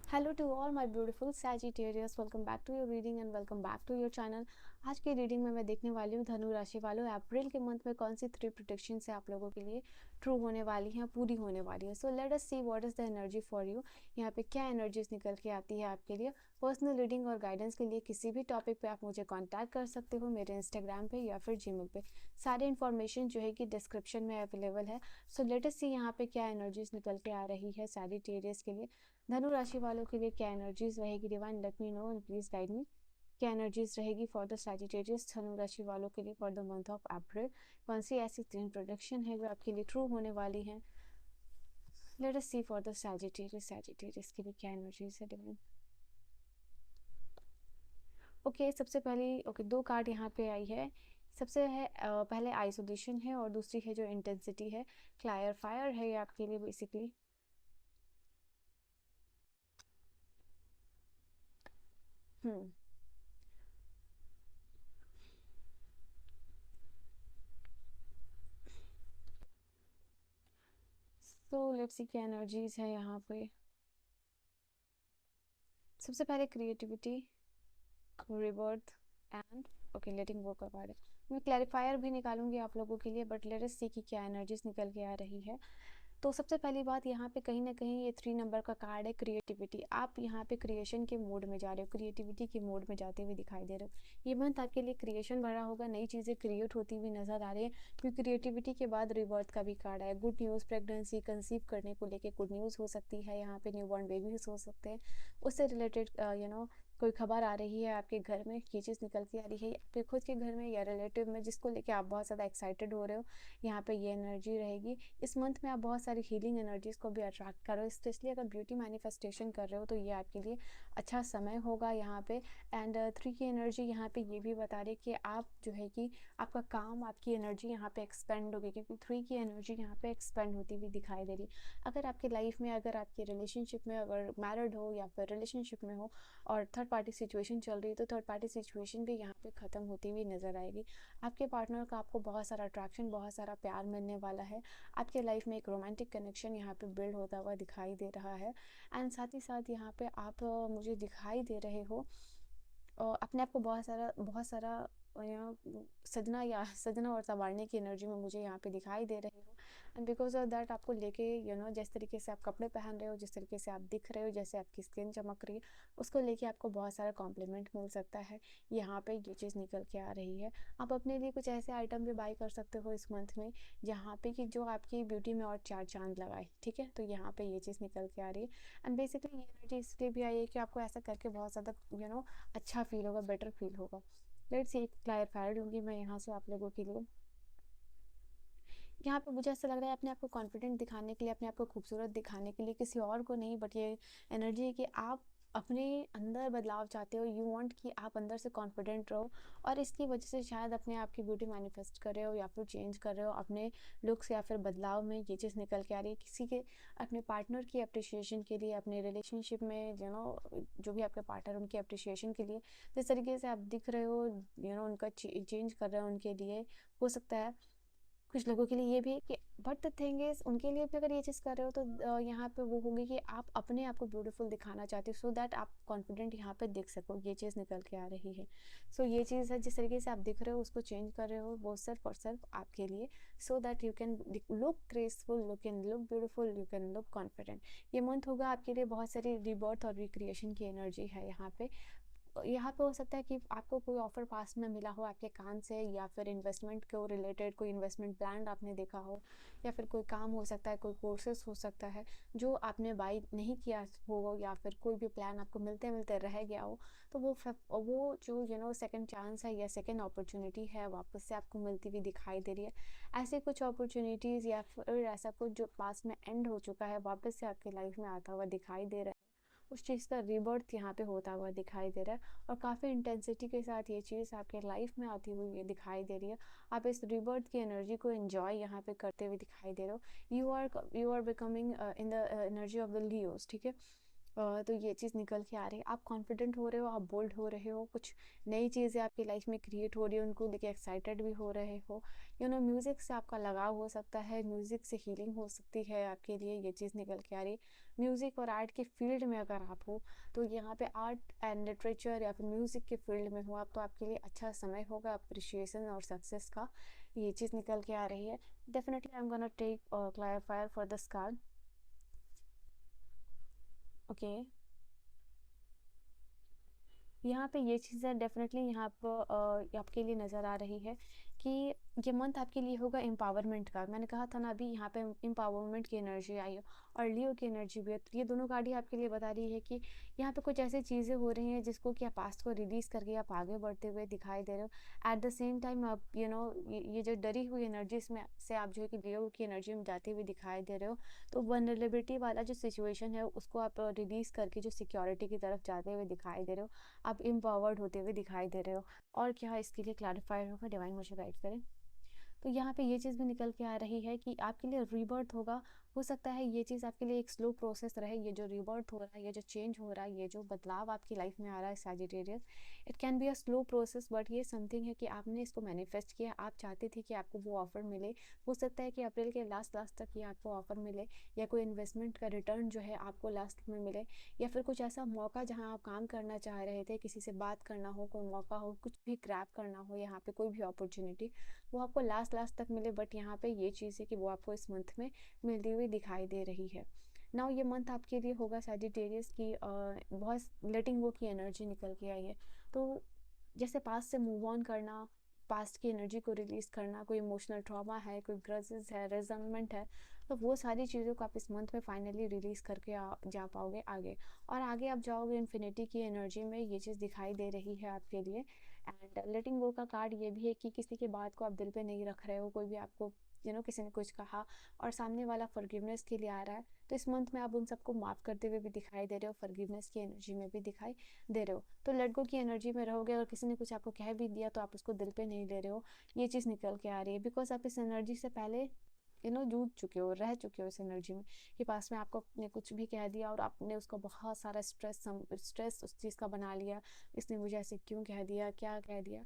Hello to all my beautiful Sagittarius, welcome back to your reading and welcome back to your channel. आज की reading में मैं देखने वाली हूँ धनु राशि वालों अप्रैल के मंथ में कौन सी 3 प्रोटेक्शन से आप लोगों के लिए ट्रू होने वाली हैं, पूरी होने वाली है। So let us see what is the energy for you. यहाँ पे क्या एनर्जीज निकल के आती है आपके लिए। पर्सनल रीडिंग और गाइडेंस के लिए किसी भी टॉपिक पे आप मुझे कॉन्टैक्ट कर सकते हो, मेरे इंस्टाग्राम पे या फिर जीमेल पे। सारी इन्फॉर्मेशन जो है कि डिस्क्रिप्शन में अवेलेबल है। सो लेट अस सी यहाँ पे क्या एनर्जीज निकल के आ रही है सैजिटेरियस के लिए। धनु राशि वालों के लिए क्या एनर्जीज रहेगी, divine let me know and please guide me. क्या एनर्जीज रहेगी फॉर द सैजिटेरियस धनु राशि वालों के लिए for the month of April. कौन सी ऐसी 3 प्रोडक्शन है जो आपके लिए ट्रू होने वाली हैं। Let us see for the Sagittarius के लिए क्या एनर्जीज है डिवाइन। ओके, सबसे पहले दो कार्ड यहाँ पे आई है। सबसे है पहले आइसोलेशन है और दूसरी है जो इंटेंसिटी है, क्लायर फायर है ये आपके लिए basically. Hmm so let's see क्या एनर्जीज है यहाँ पे। सबसे पहले क्रिएटिविटी, रिबर्थ एंड लेटिंग गो का कार्ड है। मैं क्लैरिफायर भी निकालूंगी आप लोगों के लिए, बट लेट अस सी कि क्या एनर्जीज निकल के आ रही है। तो सबसे पहली बात यहाँ पे कहीं ना कहीं ये 3 नंबर का कार्ड है, क्रिएटिविटी। आप यहाँ पे क्रिएशन के मोड में जा रहे हो, क्रिएटिविटी के मोड में जाते हुए दिखाई दे रहे हो। ये मंथ आपके लिए क्रिएशन भरा होगा, नई चीज़ें क्रिएट होती हुई नजर आ रही है, क्योंकि क्रिएटिविटी के बाद रिबर्थ का भी कार्ड है। गुड न्यूज़, प्रेगनेंसी, कंसीव करने को लेके गुड न्यूज़ हो सकती है, यहाँ पे न्यूबॉर्न बेबीज हो सकते हैं, उससे रिलेटेड कोई खबर आ रही है आपके घर में। ये चीज़ निकल के आ रही है आपके खुद के घर में या रिलेटिव में, जिसको लेके आप बहुत ज़्यादा एक्साइटेड हो रहे हो। यहाँ पे ये एनर्जी रहेगी। इस मंथ में आप बहुत सारी हीलिंग एनर्जीज़ को भी अट्रैक्ट करो, स्पेशली अगर ब्यूटी मैनिफेस्टेशन कर रहे हो तो ये आपके लिए अच्छा समय होगा यहाँ पे। एंड 3 की एनर्जी यहाँ पे ये भी बता रही है कि आप जो है कि आपका काम, आपकी एनर्जी यहाँ पे एक्सपेंड होगी, क्योंकि 3 की एनर्जी यहाँ पे एक्सपेंड होती हुई दिखाई दे रही है। अगर आपकी लाइफ में, अगर आपकी रिलेशनशिप में, अगर मैरिड हो या फिर रिलेशनशिप में हो और थर्ड पार्टी सिचुएशन चल रही है, तो थर्ड पार्टी सिचुएशन भी यहाँ पे ख़त्म होती हुई नज़र आएगी। आपके पार्टनर का आपको बहुत सारा अट्रैक्शन, बहुत सारा प्यार मिलने वाला है। आपके लाइफ में एक रोमांटिक कनेक्शन यहाँ पे बिल्ड होता हुआ दिखाई दे रहा है। एंड साथ ही साथ यहाँ पे आप मुझे दिखाई दे रहे हो अपने आप को बहुत सारा सजना और संवारने की एनर्जी में मुझे यहाँ पे दिखाई दे रही हो। एंड बिकॉज ऑफ दैट आपको लेके जिस तरीके से आप कपड़े पहन रहे हो, जिस तरीके से आप दिख रहे हो, जैसे आपकी स्किन चमक रही है, उसको लेके आपको बहुत सारा कॉम्प्लीमेंट मिल सकता है। यहाँ पे ये चीज़ निकल के आ रही है। आप अपने लिए कुछ ऐसे आइटम भी बाई कर सकते हो इस मंथ में, जहाँ पे कि जो आपकी ब्यूटी में और 4 चांद लगाए। ठीक है, तो यहाँ पे ये चीज़ निकल के आ रही है। एंड बेसिकली ये एनर्जी इसलिए भी आई है कि आपको ऐसा करके बहुत ज़्यादा अच्छा फील होगा, बेटर फील होगा। लेट्स सी, क्लैरिफायर लूँगी मैं यहाँ से आप लोगों के लिए। यहाँ पे मुझे ऐसा लग रहा है अपने आप को कॉन्फिडेंट दिखाने के लिए, अपने आप को खूबसूरत दिखाने के लिए, किसी और को नहीं, बट ये एनर्जी है कि आप अपने अंदर बदलाव चाहते हो। यू वांट कि आप अंदर से कॉन्फिडेंट रहो, और इसकी वजह से शायद अपने आप की ब्यूटी मैनिफेस्ट कर रहे हो या फिर चेंज कर रहे हो अपने लुक्स या फिर बदलाव में। ये चीज़ निकल के आ रही है किसी के अपने पार्टनर की अप्रिसिएशन के लिए, अपने रिलेशनशिप में जो भी आपके पार्टनर, उनकी अप्रिसिएशन के लिए, जिस तरीके से आप दिख रहे हो, उनका चेंज कर रहे हो उनके लिए। हो सकता है कुछ लोगों के लिए ये भी है कि, बट द थिंग इज, उनके लिए भी अगर ये चीज़ कर रहे हो तो यहाँ पे वो होगी कि आप अपने आप को ब्यूटीफुल दिखाना चाहते हो, सो दैट आप कॉन्फिडेंट यहाँ पे दिख सको। ये चीज़ निकल के आ रही है। सो ये चीज़ है, जिस तरीके से आप दिख रहे हो उसको चेंज कर रहे हो, वो सिर्फ और सिर्फ आपके लिए, so that you can look graceful, you can look beautiful, you can look confident. ये मंथ होगा आपके लिए बहुत सारी रिबर्थ और रिक्रिएशन की एनर्जी है यहाँ पे। यहाँ पे हो सकता है कि आपको कोई ऑफर पास में मिला हो आपके कान से, या फिर इन्वेस्टमेंट को रिलेटेड कोई इन्वेस्टमेंट प्लान आपने देखा हो, या फिर कोई काम हो सकता है, कोई कोर्सेस हो सकता है जो आपने बाई नहीं किया हो, या फिर कोई भी प्लान आपको मिलते मिलते रह गया हो, तो वो जो सेकंड चांस है या सेकंड अपॉर्चुनिटी है, वापस से आपको मिलती हुई दिखाई दे रही है। ऐसे कुछ अपॉर्चुनिटीज़ या फिर ऐसा कुछ जो पास में एंड हो चुका है, वापस से आपकी लाइफ में आता हुआ दिखाई दे रहा है। उस चीज़ का रिबर्थ यहाँ पे होता हुआ दिखाई दे रहा है, और काफ़ी इंटेंसिटी के साथ ये चीज़ आपके लाइफ में आती हुई ये दिखाई दे रही है। आप इस रिबर्थ की एनर्जी को एंजॉय यहाँ पे करते हुए दिखाई दे रहे हो। You are becoming in the energy of the Leos. ठीक है, तो ये चीज़ निकल के आ रही है। आप कॉन्फिडेंट हो रहे हो, आप बोल्ड हो रहे हो, कुछ नई चीज़ें आपकी लाइफ में क्रिएट हो रही है, उनको लेके एक्साइटेड भी हो रहे हो। म्यूज़िक से आपका लगाव हो सकता है, म्यूज़िक से हीलिंग हो सकती है आपके लिए, ये चीज़ निकल के आ रही है। म्यूज़िक और आर्ट के फील्ड में अगर आप हो, तो यहाँ पे आर्ट एंड लिटरेचर या फिर म्यूज़िक के फील्ड में हो आप, तो आपके लिए अच्छा समय होगा अप्रिशिएशन और सक्सेस का, ये चीज़ निकल के आ रही है। Definitely I am gonna take clarifier for this card. Okay, यहाँ पे ये चीज़ें डेफिनेटली यहाँ पर आपके लिए नज़र आ रही है कि ये मंथ आपके लिए होगा एम्पावरमेंट का। मैंने कहा था ना अभी, यहाँ पे एम्पावरमेंट की एनर्जी आई है और लियो की एनर्जी भी है। तो ये दोनों कार्ड ही आपके लिए बता रही है कि यहाँ पे कुछ ऐसी चीज़ें हो रही हैं जिसको कि आप पास्ट को रिलीज़ करके आप आगे बढ़ते हुए दिखाई दे रहे हो। एट द सेम टाइम आप ये जो डरी हुई एनर्जी में से आप जो है कि लियो की एनर्जी में जाते हुए दिखाई दे रहे हो। तो वनरेबिलिटी वाला जो सिचुएशन है उसको आप रिलीज़ करके जो सिक्योरिटी की तरफ जाते हुए दिखाई दे रहे हो, आप एम्पावर्ड होते हुए दिखाई दे रहे हो। और क्या इसके लिए क्लैरिफायर होगा, डिवाइन मुझे गाइड करें। तो यहाँ पे ये चीज़ भी निकल के आ रही है कि आपके लिए रीबर्थ होगा। हो सकता है ये चीज़ आपके लिए एक स्लो प्रोसेस रहे, ये जो रीबर्थ हो रहा है, ये जो चेंज हो रहा है, ये जो बदलाव आपकी लाइफ में आ रहा है Sagittarius, it can be a slow process, but ये समथिंग है कि आपने इसको मैनिफेस्ट किया, आप चाहते थे कि आपको वो ऑफर मिले। हो सकता है कि अप्रैल के लास्ट लास्ट तक ये आपको ऑफर मिले, या कोई इन्वेस्टमेंट का रिटर्न जो है आपको लास्ट में मिले, या फिर कुछ ऐसा मौका जहाँ आप काम करना चाह रहे थे, किसी से बात करना हो, कोई मौका हो, कुछ भी ग्रैब करना हो, यहाँ पे कोई भी अपॉर्चुनिटी, वो आपको लास्ट लास्ट तक मिले। बट यहाँ पे ये चीज़ है कि वो आपको इस मंथ में मिलती हुई दिखाई दे रही है। नाउ ये मंथ आपके लिए होगा सैजिटेरियस की बहुत लेटिंग गो की एनर्जी निकल के आई है। तो जैसे पास्ट से मूव ऑन करना, पास्ट की एनर्जी को रिलीज़ करना, कोई इमोशनल ट्रॉमा है, कोई ग्रजेस है, रेजनमेंट है, तो वो सारी चीज़ों को आप इस मंथ में फाइनली रिलीज़ करके जा पाओगे आगे। और आगे आप जाओगे इन्फिनिटी की एनर्जी में, ये चीज़ दिखाई दे रही है आपके लिए। एंड लेटिंग गो का कार्ड ये भी है कि किसी की बात को आप दिल पे नहीं रख रहे हो, कोई भी आपको किसी ने कुछ कहा और सामने वाला फॉरगिवनेस के लिए आ रहा है, तो इस मंथ में आप उन सबको माफ़ करते हुए भी दिखाई दे रहे हो, फॉरगिवनेस की एनर्जी में भी दिखाई दे रहे हो। तो लेट गो की एनर्जी में रहोगे, अगर किसी ने कुछ आपको कह भी दिया तो आप उसको दिल पे नहीं ले रहे हो, ये चीज़ निकल के आ रही है। बिकॉज आप इस एनर्जी से पहले जूझ चुके हो, रह चुके हो इस एनर्जी में, कि पास में आपको ने कुछ भी कह दिया और आपने उसको बहुत सारा स्ट्रेस उस चीज़ का बना लिया, इसने मुझे ऐसे क्यों कह दिया, क्या कह दिया।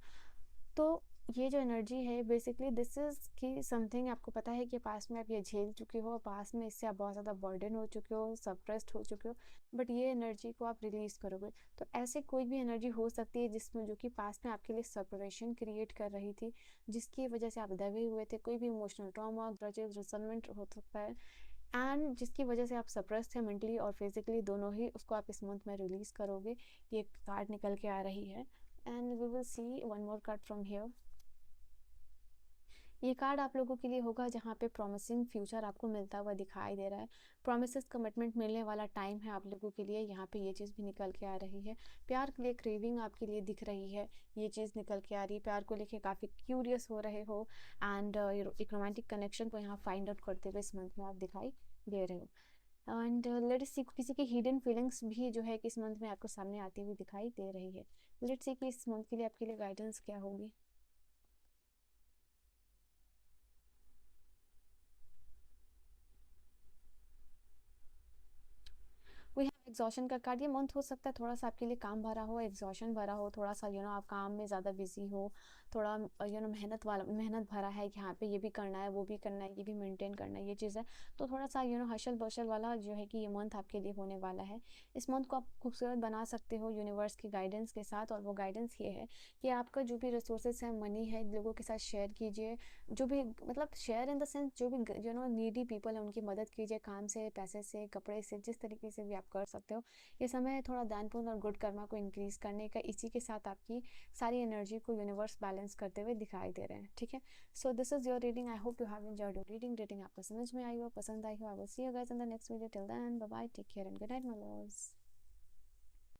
तो ये जो एनर्जी है बेसिकली दिस इज़ कि समथिंग आपको पता है कि पास में आप ये झेल चुके हो, पास में इससे आप बहुत ज़्यादा बर्डन हो चुके हो, सप्रेस्ड हो चुके हो, बट ये एनर्जी को आप रिलीज़ करोगे। तो ऐसे कोई भी एनर्जी हो सकती है जिसमें जो कि पास में आपके लिए सेपरेशन क्रिएट कर रही थी, जिसकी वजह से आप दबे हुए थे, कोई भी इमोशनल ट्रॉमा, ग्रजेस, रिजल्टमेंट हो सकता है, एंड जिसकी वजह से आप सप्रेस थे मेंटली और फिजिकली दोनों ही, उसको आप इस मंथ में रिलीज़ करोगे। ये कार्ड निकल के आ रही है। And we will see one more card from here. ये कार्ड आप लोगों के लिए होगा जहाँ पे प्रॉमिसिंग फ्यूचर आपको मिलता हुआ दिखाई दे रहा है, प्रॉमिसेस कमिटमेंट मिलने वाला टाइम है आप लोगों के लिए। यहाँ पे ये चीज़ भी निकल के आ रही है। प्यार के लिए क्रेविंग आपके लिए दिख रही है, ये चीज़ निकल के आ रही है। प्यार को लेके काफ़ी क्यूरियस हो रहे हो, एंड एक रोमांटिक कनेक्शन को यहाँ फाइंड आउट करते हुए इस मंथ में आप दिखाई दे रहे हो। एंड लेट्स सी, किसी की हिडन फीलिंग्स भी जो है कि इस मंथ में आपको सामने आती हुई दिखाई दे रही है। लेट्स सी कि इस मंथ के लिए आपके लिए गाइडेंस क्या होगी। वी हैव एग्जॉशन का कार्ड। ये मंथ हो सकता है थोड़ा सा आपके लिए काम भरा हो, एग्जॉशन भरा हो, थोड़ा सा आप काम में ज़्यादा बिजी हो, थोड़ा मेहनत भरा है कि यहाँ पे ये भी करना है, वो भी करना है, ये भी मेंटेन करना है, ये चीज़ है। तो थोड़ा सा हशल बशल वाला जो है कि ये मंथ आपके लिए होने वाला है। इस मंथ को आप खूबसूरत बना सकते हो यूनिवर्स की गाइडेंस के साथ, और वो गाइडेंस ये है कि आपका जो भी रिसोर्सेज है, मनी है, लोगों के साथ शेयर कीजिए। जो भी मतलब शेयर इन द सेंस, जो भी नीडी पीपल है उनकी मदद कीजिए, काम से, पैसे से, कपड़े से, जिस तरीके से भी आप कर सकते हो। ये समय है थोड़ा दानपुण्य और गुड कर्मा को इंक्रीज करने का। इसी के साथ आपकी सारी एनर्जी को यूनिवर्स बैलेंस करते हुए दिखाई दे रहे हैं, ठीक है। So this is your reading. I hope you have enjoyed your reading आपको समझ में आई हो, पसंद आई हो। I will see you guys in the next video. Till then bye bye, take care and good night my loves.